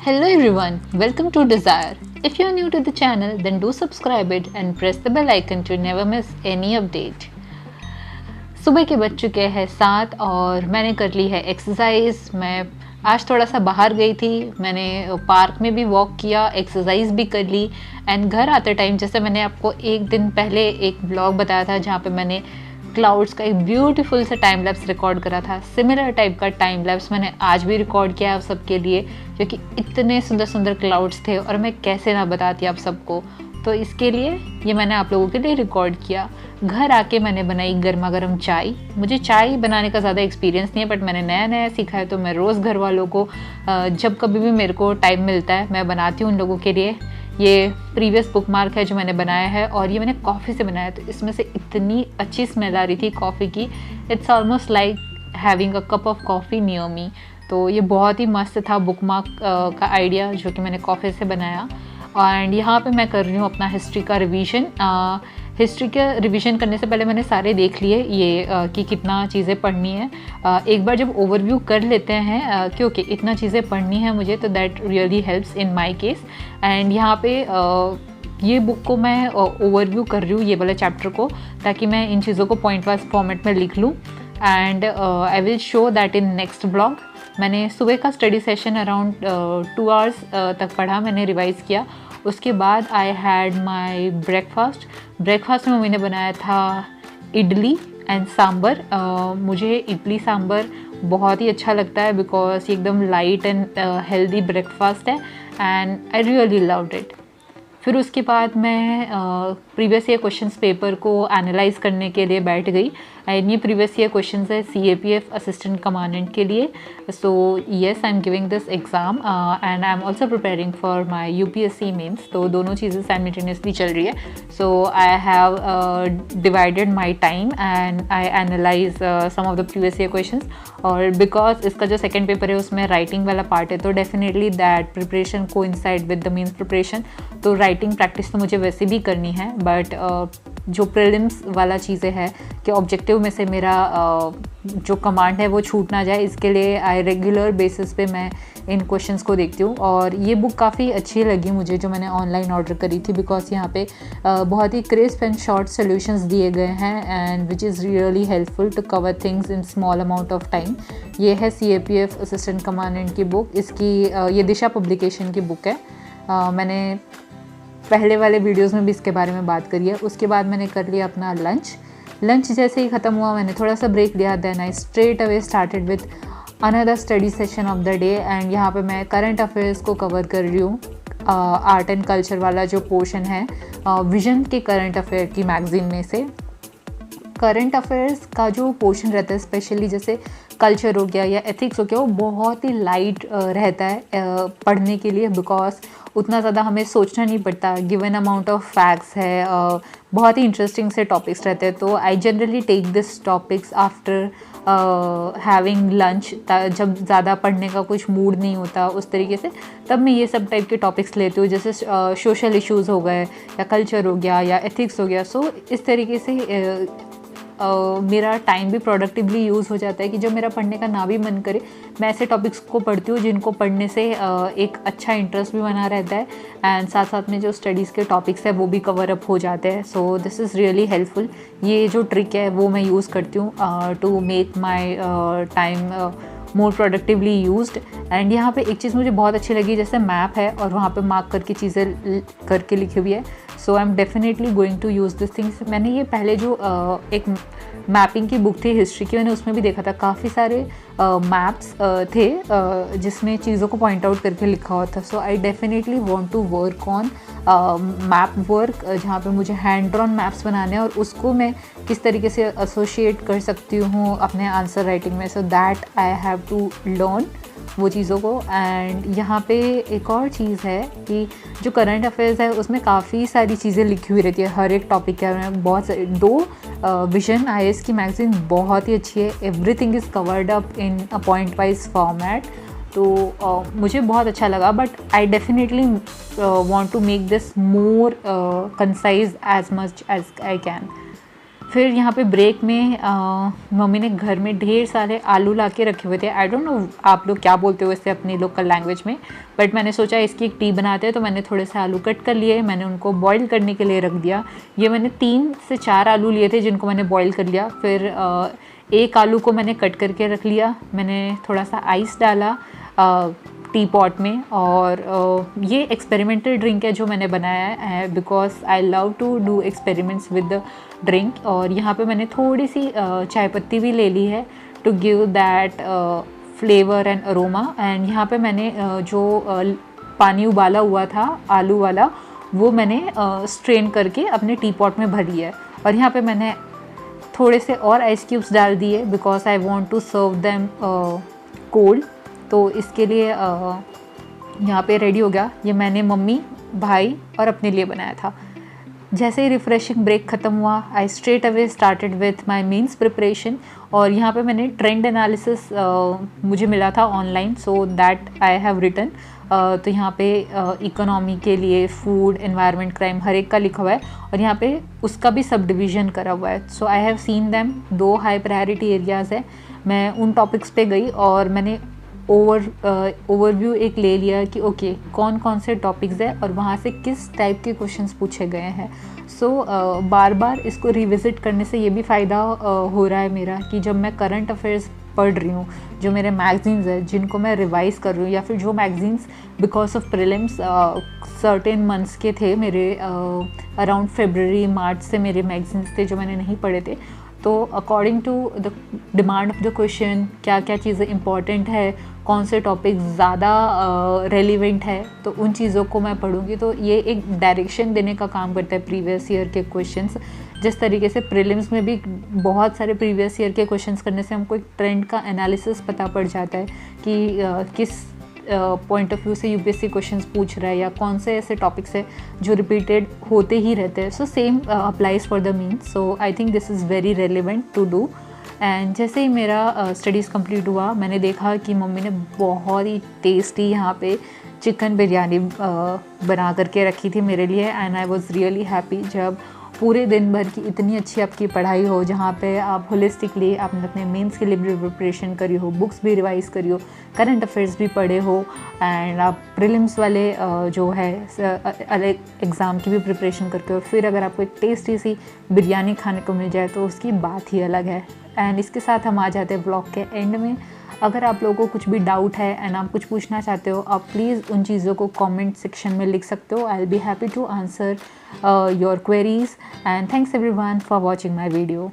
Hello everyone, welcome to Desire. If you are new to the channel, then do subscribe it and press the bell icon to never miss any update. सुबह के बज चुके हैं 7 और मैंने कर ली है एक्सरसाइज। मैं आज थोड़ा सा बाहर गई थी, मैंने पार्क में भी वॉक किया, एक्सरसाइज भी कर ली एंड घर आते टाइम जैसे मैंने आपको एक दिन पहले एक ब्लॉग बताया था जहाँ पे मैंने क्लाउड्स का एक ब्यूटीफुल सा टाइम लैप्स रिकॉर्ड करा था, सिमिलर टाइप का टाइम लैप्स मैंने आज भी रिकॉर्ड किया है आप सबके लिए, क्योंकि इतने सुंदर सुंदर क्लाउड्स थे और मैं कैसे ना बताती आप सबको। तो इसके लिए ये मैंने आप लोगों के लिए रिकॉर्ड किया। घर आके मैंने बनाई गर्मा गर्म चाय। मुझे चाय बनाने का ज़्यादा एक्सपीरियंस नहीं है, बट मैंने नया नया सीखा है, तो मैं रोज़ घर वालों को जब कभी भी मेरे को टाइम मिलता है मैं बनाती हूँ उन लोगों के लिए। ये प्रीवियस बुकमार्क है जो मैंने बनाया है और ये मैंने कॉफ़ी से बनाया, तो इसमें से इतनी अच्छी स्मेल आ रही थी कॉफ़ी की। It's almost like having a cup of coffee near me. तो ये बहुत ही मस्त था बुकमार्क का आइडिया जो कि मैंने कॉफ़ी से बनाया। एंड यहाँ पे मैं कर रही हूँ अपना हिस्ट्री का रिवीजन। हिस्ट्री का रिवीजन करने से पहले मैंने सारे देख लिए ये कि कितना चीज़ें पढ़नी है। एक बार जब ओवरव्यू कर लेते हैं क्योंकि इतना चीज़ें पढ़नी है मुझे, तो that really helps in my case. And यहाँ पे ये बुक को मैं ओवरव्यू कर रही हूँ, ये वाले चैप्टर को, ताकि मैं इन चीज़ों को पॉइंट वाइज फॉर्मेट में लिख लूँ। And I will show that in next blog. मैंने सुबह का स्टडी सेशन अराउंड 2 आवर्स तक पढ़ा, मैंने रिवाइज़ किया। उसके बाद आई हैड माई ब्रेकफास्ट में मम्मी ने बनाया था इडली एंड सांबर। मुझे इडली सांबर बहुत ही अच्छा लगता है बिकॉज ये एकदम लाइट एंड हेल्दी ब्रेकफास्ट है and I really loved it. फिर उसके बाद मैं प्रीवियस ईयर क्वेश्चंस पेपर को एनालाइज करने के लिए बैठ गई। एंड ये प्रीवियस ईयर क्वेश्चंस है CAPF असिस्टेंट कमांडेंट के लिए। So yes, I am giving this exam and I am also preparing for my UPSC mains. तो दोनों चीज़ें साइमल्टेनियसली चल रही है। So I have divided my time and I analyse some of the previous year questions. और because इसका जो second paper है उसमें राइटिंग वाला पार्ट है, तो definitely that preparation coincide with the mains preparation. तो राइटिंग प्रैक्टिस तो मुझे वैसे भी करनी है, बट जो प्रीलिम्स वाला चीज़ें है कि ऑब्जेक्टिव में से मेरा जो कमांड है वो छूट ना जाए, इसके लिए आई रेगुलर बेसिस पे मैं इन क्वेश्चंस को देखती हूँ। और ये बुक काफ़ी अच्छी लगी मुझे जो मैंने ऑनलाइन ऑर्डर करी थी, बिकॉज यहाँ पे बहुत ही क्रिस्प एंड शॉर्ट सोल्यूशंस दिए गए हैं and which is really helpful to cover things in small amount of time. ये है CAPF असिस्टेंट कमांडेंट की बुक। इसकी ये दिशा पब्लिकेशन की बुक है। मैंने पहले वाले वीडियोस में भी इसके बारे में बात करी है। उसके बाद मैंने कर लिया अपना लंच जैसे ही ख़त्म हुआ मैंने थोड़ा सा ब्रेक लिया, then I straight away started with another study session of the day. And यहाँ पे मैं करंट अफेयर्स को कवर कर रही हूँ। आर्ट एंड कल्चर वाला जो पोर्शन है विजन के करंट अफेयर की मैगज़ीन में से करंट अफेयर्स का जो पोर्शन रहता है, स्पेशली जैसे कल्चर हो गया या एथिक्स हो गया, वो बहुत ही लाइट रहता है पढ़ने के लिए, बिकॉज उतना ज़्यादा हमें सोचना नहीं पड़ता। गिवन अमाउंट ऑफ फैक्ट्स है, बहुत ही इंटरेस्टिंग से टॉपिक्स रहते हैं। तो I generally take this topics after having lunch, जब ज़्यादा पढ़ने का कुछ मूड नहीं होता उस तरीके से, तब मैं ये सब टाइप के टॉपिक्स लेती हूँ, जैसे सोशल इश्यूज़ हो गए या कल्चर हो गया या एथिक्स हो गया। सो इस तरीके से मेरा टाइम भी प्रोडक्टिवली यूज़ हो जाता है कि जब मेरा पढ़ने का ना भी मन करे, मैं ऐसे टॉपिक्स को पढ़ती हूँ जिनको पढ़ने से एक अच्छा इंटरेस्ट भी बना रहता है एंड साथ साथ में जो स्टडीज़ के टॉपिक्स है वो भी कवर अप हो जाते हैं। So this is really helpful. ये जो ट्रिक है वो मैं यूज़ करती हूँ to make my time more productively used. And यहाँ पे एक चीज़ मुझे बहुत अच्छी लगी, जैसे मैप है और वहाँ पे मार्क करके चीज़ें करके लिखी हुई है। So I am definitely going to use this things. मैंने ये पहले जो एक मैपिंग की बुक थी हिस्ट्री की, मैंने उसमें भी देखा था काफ़ी सारे मैप्स थे जिसमें चीज़ों को पॉइंट आउट करके लिखा हुआ था। So I definitely want to work on map work, जहाँ पे मुझे हैंड ड्रॉन मैप्स बनाने हैं और उसको मैं किस तरीके से एसोशिएट कर सकती हूँ अपने आंसर राइटिंग में। So that I have to learn वो चीज़ों को। एंड यहाँ पे एक और चीज़ है कि जो करंट अफेयर्स है उसमें काफ़ी सारी चीज़ें लिखी हुई रहती है हर एक टॉपिक के बारे में। बहुत सारे विजन IAS की मैगज़ीन बहुत ही अच्छी है। Everything is covered up in a point wise format. तो मुझे बहुत अच्छा लगा, but I definitely want to make this more concise as much as I can. फिर यहाँ पे ब्रेक में मम्मी ने घर में ढेर सारे आलू ला के रखे हुए थे। आई डोंट नो आप लोग क्या बोलते हो इससे अपनी लोकल लैंग्वेज में, बट मैंने सोचा इसकी एक टी बनाते हैं, तो मैंने थोड़े से आलू कट कर लिए, मैंने उनको बॉईल करने के लिए रख दिया। ये मैंने 3 से 4 आलू लिए थे जिनको मैंने बॉईल कर लिया। फिर एक आलू को मैंने कट करके रख लिया, मैंने थोड़ा सा आइस डाला टी पॉट में। और ये एक्सपेरिमेंटल ड्रिंक है जो मैंने बनाया है, because I love to do experiments with the drink. और यहाँ पे मैंने थोड़ी सी चाय पत्ती भी ले ली है to give that flavour and aroma. And यहाँ पे मैंने जो पानी उबाला हुआ था आलू वाला, वो मैंने स्ट्रेन करके अपने टी पॉट में भर लिया है। और यहाँ पे मैंने थोड़े से और आइस क्यूब्स डाल दिए because I want to serve them cold. तो इसके लिए यहाँ पे रेडी हो गया। ये मैंने मम्मी, भाई और अपने लिए बनाया था। जैसे ही रिफ़्रेशिंग ब्रेक ख़त्म हुआ, I straight away started with my meals preparation. और यहाँ पे मैंने ट्रेंड एनालिसिस मुझे मिला था online, so that I have written. तो यहाँ पे इकोनॉमी के लिए फूड, एनवायरनमेंट, क्राइम हर एक का लिखा हुआ है, और यहाँ पे उसका भी सब डिवीज़न करा हुआ है। So I have seen them. 2 high priority areas है, मैं उन टॉपिक्स पे गई और मैंने ओवरव्यू एक ले लिया कि ओके कौन कौन से टॉपिक्स है और वहाँ से किस टाइप के क्वेश्चंस पूछे गए हैं। सो बार बार इसको रिविज़िट करने से ये भी फ़ायदा हो रहा है मेरा कि जब मैं करंट अफेयर्स पढ़ रही हूँ, जो मेरे मैगज़ीन्स हैं जिनको मैं रिवाइज़ कर रही हूँ, या फिर जो magazines because of prelims certain months के थे मेरे, अराउंड फरवरी मार्च से मेरे मैगज़ीन्स थे जो मैंने नहीं पढ़े थे। तो according to the demand of the question क्या क्या चीज़ें इंपॉर्टेंट है, कौन से टॉपिक ज़्यादा रेलिवेंट है, तो उन चीज़ों को मैं पढ़ूँगी। तो ये एक डायरेक्शन देने का काम करता है प्रीवियस ईयर के क्वेश्चंस। जिस तरीके से प्रीलिम्स में भी बहुत सारे प्रीवियस ईयर के क्वेश्चंस करने से हमको एक ट्रेंड का एनालिसिस पता पड़ जाता है कि किस पॉइंट ऑफ व्यू से यूपीएससी क्वेश्चंस पूछ रहा है, या कौन से ऐसे टॉपिक्स है जो रिपीटेड होते ही रहते हैं। So same applies for the mains. So I think this is very relevant to do. And जैसे ही मेरा स्टडीज़ कंप्लीट हुआ, मैंने देखा कि मम्मी ने बहुत ही टेस्टी यहाँ पे चिकन बिरयानी बना करके रखी थी मेरे लिए। And I was really happy जब पूरे दिन भर की इतनी अच्छी आपकी पढ़ाई हो, जहाँ पे आप होलिस्टिकली आपने अपने मेंस के लिए भी प्रिपरेशन करी हो, बुक्स भी रिवाइज करी हो, करंट अफेयर्स भी पढ़े हो, एंड आप प्रीलिम्स वाले जो है अलग एग्ज़ाम की भी प्रिपरेशन करके हो, फिर अगर आपको एक टेस्टी सी बिरयानी खाने को मिल जाए तो उसकी बात ही अलग है। एंड इसके साथ हम आ जाते हैं ब्लॉग के एंड में। अगर आप लोगों को कुछ भी डाउट है एंड आप कुछ पूछना चाहते हो, आप प्लीज़ उन चीज़ों को कमेंट सेक्शन में लिख सकते हो। I will be happy to answer your queries. And thanks everyone for watching my video.